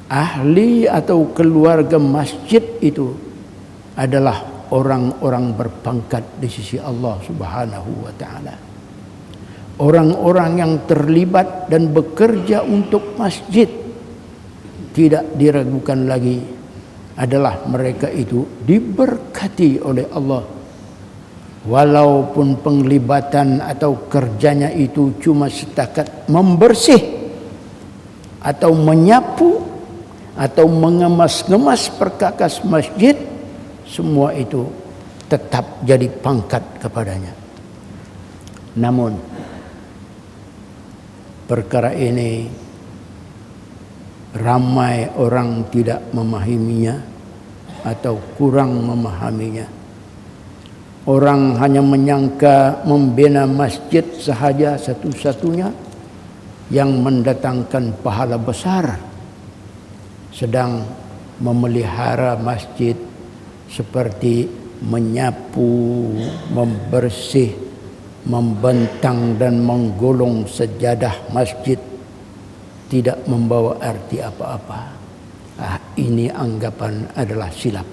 Ahli atau keluarga masjid itu adalah orang-orang berpangkat di sisi Allah Subhanahu wa taala. Orang-orang yang terlibat dan bekerja untuk masjid, tidak diragukan lagi adalah mereka itu diberkati oleh Allah. Walaupun penglibatan atau kerjanya itu cuma setakat membersih atau menyapu atau mengemas-ngemas perkakas masjid, semua itu tetap jadi pangkat kepadanya. Namun perkara ini ramai orang tidak memahaminya atau kurang memahaminya. Orang hanya menyangka membina masjid sahaja satu-satunya yang mendatangkan pahala besar, sedang memelihara masjid seperti menyapu, membersih, membentang dan menggulung sejadah masjid tidak membawa arti apa-apa. Ini anggapan adalah silap.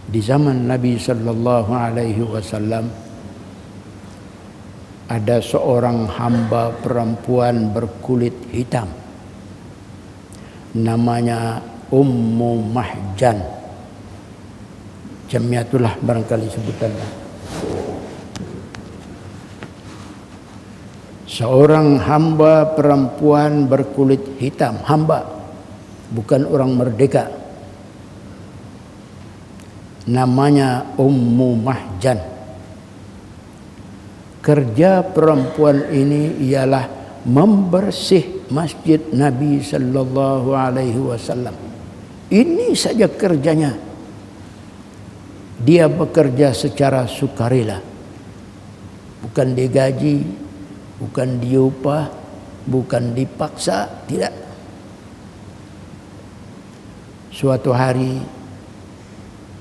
Di zaman Nabi sallallahu alaihi wasallam ada seorang hamba perempuan berkulit hitam, namanya Ummu Mahjan. Jamiatulah barangkali sebutannya. Seorang hamba perempuan berkulit hitam, hamba, bukan orang merdeka. Namanya Ummu Mahjan. Kerja perempuan ini ialah membersih masjid Nabi sallallahu alaihi wasallam. Ini saja kerjanya. Dia bekerja secara sukarela, bukan digaji, bukan diupah, bukan dipaksa, tidak. Suatu hari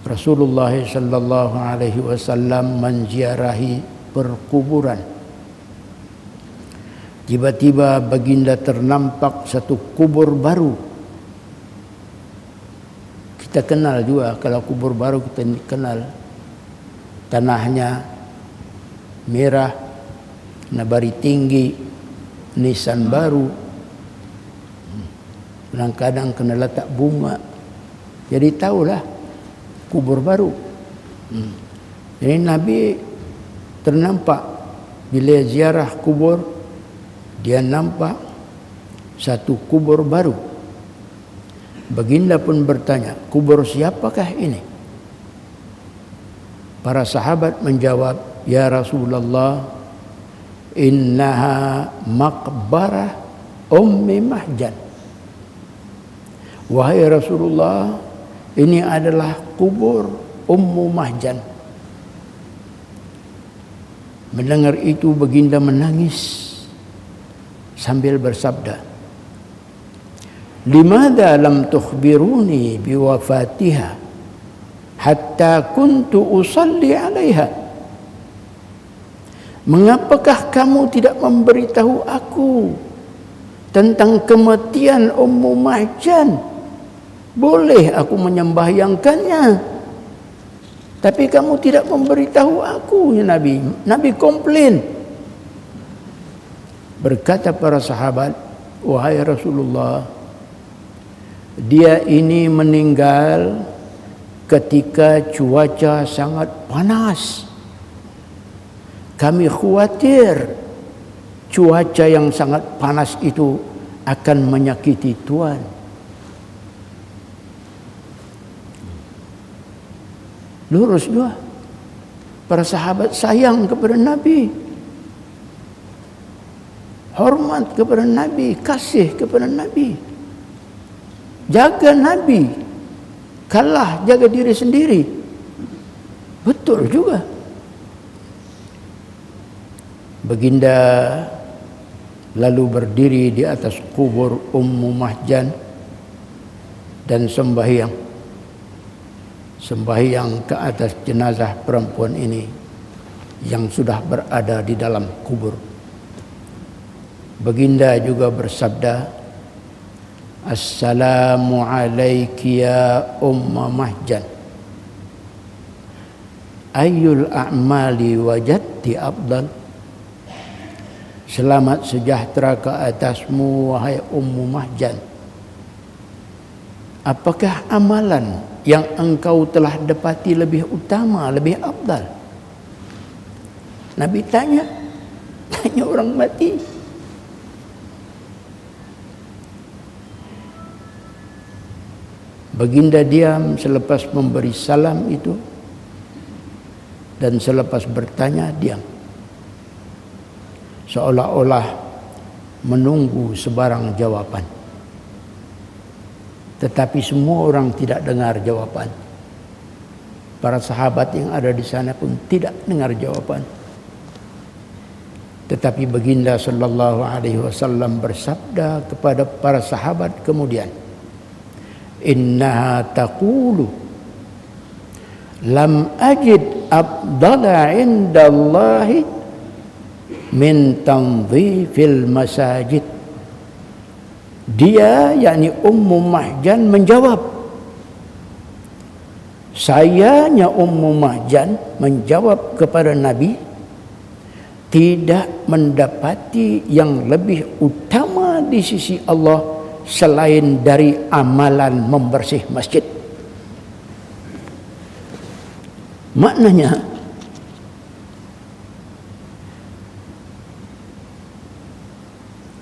Rasulullah sallallahu alaihi wasallam menziarahi perkuburan. Tiba-tiba baginda ternampak satu kubur baru. Kita kenal juga, kalau kubur baru kita kenal. Tanahnya merah, nabari tinggi, nisan baru. Kadang-kadang kena letak bunga. Jadi tahulah kubur baru. Jadi Nabi ternampak bila ziarah kubur, dia nampak satu kubur baru. Baginda pun bertanya, kubur siapakah ini? Para sahabat menjawab, ya Rasulullah, innaha maqbarah Ummi Mahjan. Wahai Rasulullah, ini adalah kubur Ummu Mahjan. Mendengar itu baginda menangis sambil bersabda, limadha lam tukhbiruni biwafatiha hatta kuntu usalli alaiha. Mengapakah kamu tidak memberitahu aku tentang kematian Ummu Mahjan? Boleh aku menyembahyangkannya, tapi kamu tidak memberitahu aku, ya Nabi. Nabi komplain. Berkata para sahabat, wahai Rasulullah, dia ini meninggal ketika cuaca sangat panas. Kami khawatir cuaca yang sangat panas itu akan menyakiti Tuhan. Lurus juga. Para sahabat sayang kepada Nabi, hormat kepada Nabi, kasih kepada Nabi, jaga Nabi, kalah jaga diri sendiri. Betul juga. Baginda lalu berdiri di atas kubur Ummu Mahjan dan sembahyang ke atas jenazah perempuan ini yang sudah berada di dalam kubur. Baginda juga bersabda, assalamu alayki ya Umma Mahjan, ayyul a'mali wajadti afdal. Selamat sejahtera ke atasmu wahai Ummu Mahjan. Apakah amalan yang engkau telah dapati lebih utama, lebih afdal? Nabi tanya orang mati. Baginda diam selepas memberi salam itu, dan selepas bertanya diam, seolah-olah menunggu sebarang jawaban. Tetapi semua orang tidak dengar jawaban. Para sahabat yang ada di sana pun tidak dengar jawaban. Tetapi baginda sallallahu alaihi wasallam bersabda kepada para sahabat kemudian, innaha taqulu lam ajid afdala indallahi min tanzifil masajid. Dia, yakni Ummu Mahjan, menjawab. Sayanya Ummu Mahjan menjawab kepada Nabi, tidak mendapati yang lebih utama di sisi Allah selain dari amalan membersih masjid. Maknanya,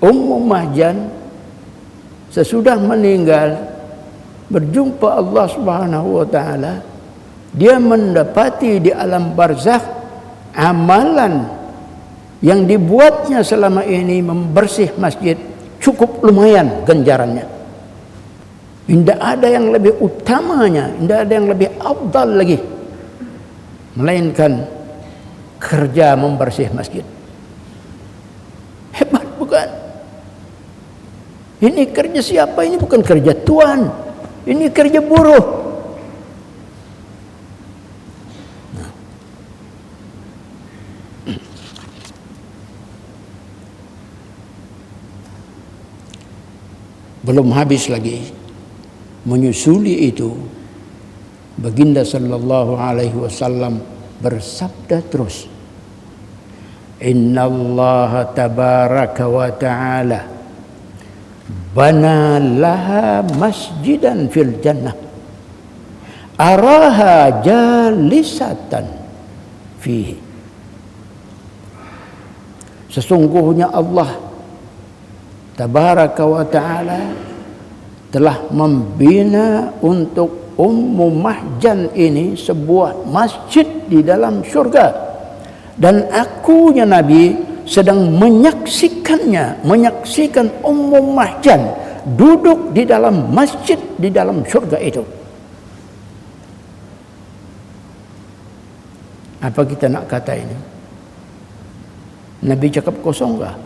Ummu Mahjan sesudah meninggal berjumpa Allah Subhanahu wa taala, dia mendapati di alam barzakh amalan yang dibuatnya selama ini membersih masjid cukup lumayan ganjarannya. Tidak ada yang lebih utamanya, tidak ada yang lebih afdal lagi melainkan kerja membersih masjid. Hebat bukan? Ini kerja siapa? Ini bukan kerja tuan, ini kerja buruh. Belum habis lagi, menyusuli itu baginda sallallahu alaihi wasallam bersabda terus, innallaha tabaraka wa ta'ala bana laha masjidan fil jannah araha jalisatan fihi. Sesungguhnya Allah tabaraka wa ta'ala telah membina untuk Ummu Mahjan ini sebuah masjid di dalam surga, dan akunya Nabi sedang menyaksikan Ummu Mahjan duduk di dalam masjid di dalam surga itu. Apa kita nak kata ini? Nabi cakap kosong kah?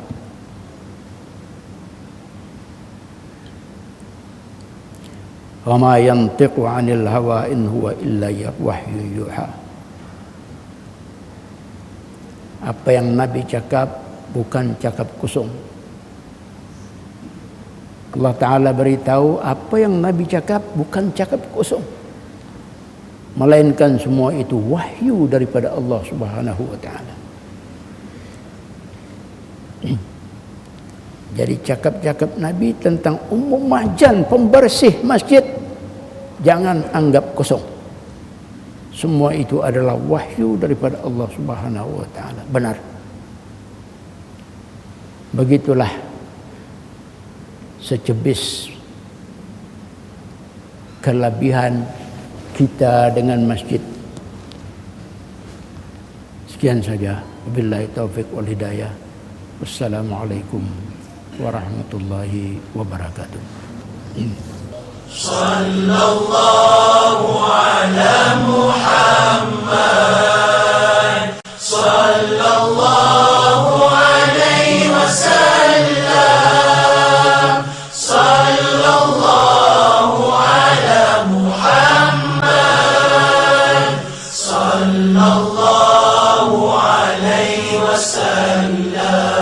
Wa ma yantiqu 'anil hawa in huwa illa wahyu yuha. Apa yang Nabi cakap bukan cakap kosong. Allah Ta'ala beritahu apa yang Nabi cakap bukan cakap kosong, melainkan semua itu wahyu daripada Allah Subhanahu wa Ta'ala. Jadi cakap-cakap Nabi tentang Ummu Mahjan pembersih masjid, jangan anggap kosong. Semua itu adalah wahyu daripada Allah Subhanahu wa Ta'ala. Benar. Begitulah secebis kelebihan kita dengan masjid. Sekian saja. Wabillahi taufiq wal hidayah. Wassalamualaikum warahmatullahi wabarakatuh. Sallallahu ala Muhammad sallallahu alaihi wasallam. Sallallahu ala Muhammad sallallahu alaihi wasallam.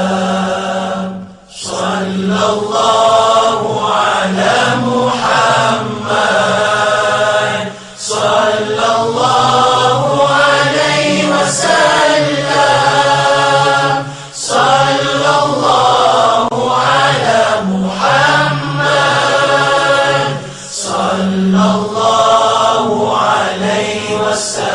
Sallallahu ala Muhammad sallallahu alaihi wasallam. Sallallahu ala Muhammad sallallahu alaihi wasallam.